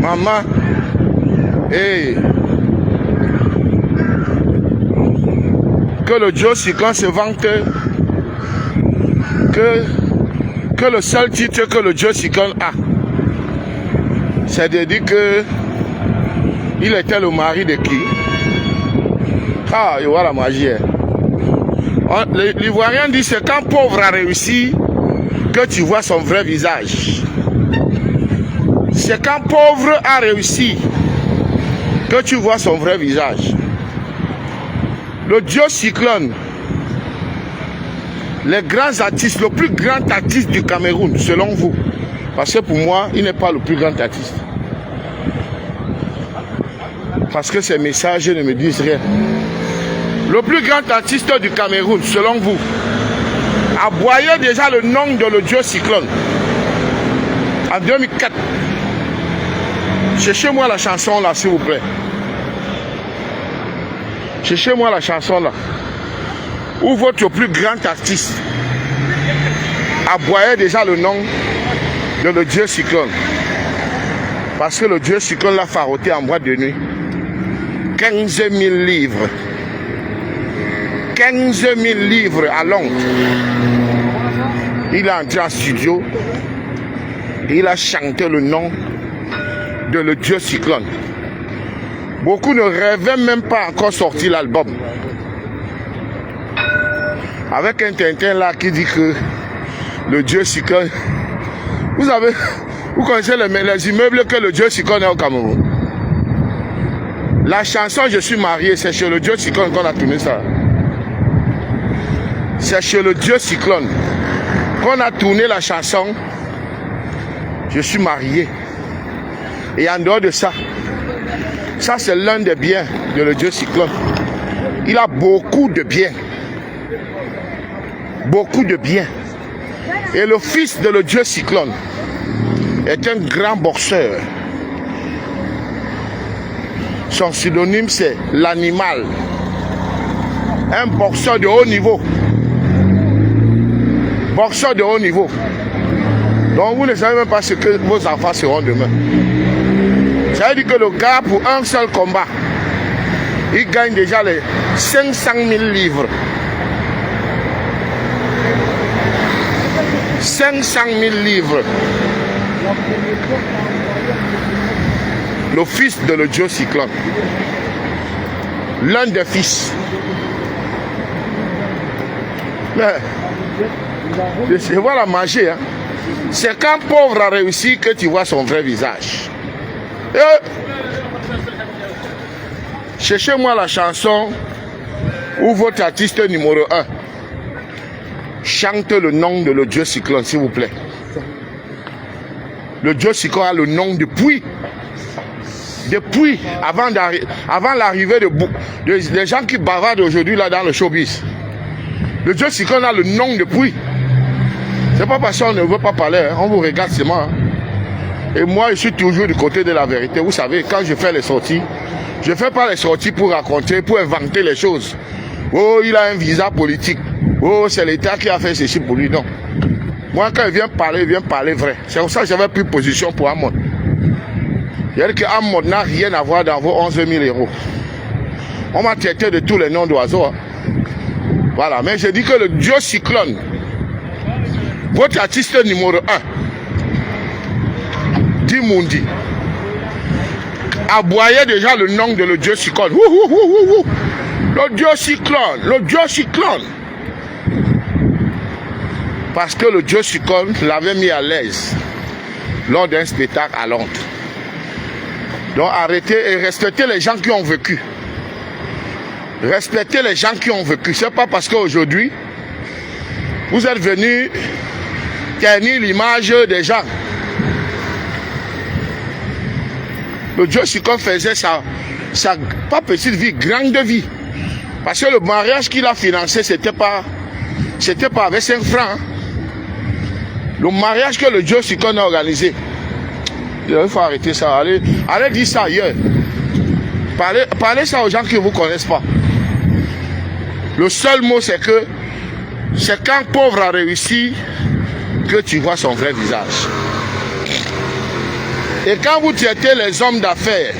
Maman, hey, que le Joe Cyclone se vante que le seul titre que le Joe Cyclone a, c'est de dire que il était le mari de qui? Ah, il voit la magie. L'Ivoirien dit c'est quand pauvre a réussi que tu vois son vrai visage. C'est quand pauvre a réussi que tu vois son vrai visage. Le Joe Cyclone, les grands artistes, le plus grand artiste du Cameroun, selon vous, parce que pour moi, il n'est pas le plus grand artiste. Parce que ces messages ne me disent rien. Le plus grand artiste du Cameroun, selon vous, a boyé déjà le nom de le Joe Cyclone en 2004. Cherchez-moi la chanson là, s'il vous plaît. Cherchez-moi la chanson là. Où votre plus grand artiste a boyé déjà le nom de le Joe Cyclone. Parce que le Joe Cyclone l'a faroté en boîte de nuit. 15 000 livres. 15 000 livres à Londres. Il est entré en studio. Et il a chanté le nom de le Joe Cyclone. Beaucoup ne rêvaient même pas encore sortir l'album. Avec un Tintin là qui dit que le Joe Cyclone... Vous connaissez les immeubles que le Joe Cyclone a au Cameroun. La chanson Je suis marié, c'est chez le Joe Cyclone qu'on a tourné ça. C'est chez le Joe Cyclone qu'on a tourné la chanson Je suis marié. Et en dehors de ça, ça c'est l'un des biens de le Joe Cyclone. Il a beaucoup de biens. Beaucoup de biens. Et le fils de le Joe Cyclone est un grand boxeur. Son synonyme c'est l'animal. Un boxeur de haut niveau. Boxeur de haut niveau. Donc vous ne savez même pas ce que vos enfants seront demain. Ça veut dire que le gars, pour un seul combat, il gagne déjà les 500 000 livres. 500 000 livres. Le fils de le Joe Cyclone. L'un des fils. Mais, je vois la magie. Hein. C'est quand pauvre a réussi que tu vois son vrai visage. Cherchez-moi la chanson où votre artiste numéro 1 chante le nom de le Joe Cyclone, s'il vous plaît. Le Joe Cyclone a le nom depuis. Depuis, avant l'arrivée des gens qui bavardent aujourd'hui là dans le showbiz. Le Joe Cyclone a le nom depuis. C'est pas parce qu'on ne veut pas parler, hein. On vous regarde seulement. Hein. Et moi, je suis toujours du côté de la vérité. Vous savez, quand je fais les sorties, je ne fais pas les sorties pour raconter, pour inventer les choses. Oh, il a un visa politique. Oh, c'est l'État qui a fait ceci pour lui. Non. Moi, quand il vient parler vrai. C'est pour ça que j'avais pris position pour Amon. Il y a dit qu'Amon n'a rien à voir dans vos 11 000 euros. On m'a traité de tous les noms d'oiseaux. Hein. Voilà, mais je dis que le Joe Cyclone, votre artiste numéro 1, Dimundi, a boyé déjà le nom de le Joe Cyclone. Le Joe Cyclone, le Joe Cyclone. Parce que le Joe Cyclone l'avait mis à l'aise lors d'un spectacle à Londres. Donc arrêtez et respectez les gens qui ont vécu. Respectez les gens qui ont vécu. Ce n'est pas parce qu'aujourd'hui, vous êtes venus ternir l'image des gens. Le Joe Cyclone faisait sa pas petite vie, grande vie. Parce que le mariage qu'il a financé, c'était pas avec 5 francs. Hein. Le mariage que le Joe Cyclone a organisé. Il faut arrêter ça. Allez dire ça ailleurs. Parlez ça aux gens qui ne vous connaissent pas. Le seul mot, c'est que c'est quand pauvre a réussi que tu vois son vrai visage. Et quand vous traitez les hommes d'affaires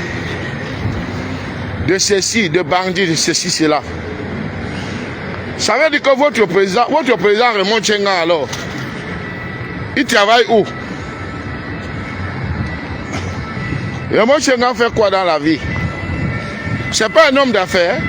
de ceci, de bandits, de ceci, cela, ça veut dire que votre président Raymond Tchenga, alors, il travaille où? Raymond Tchenga fait quoi dans la vie? C'est pas un homme d'affaires.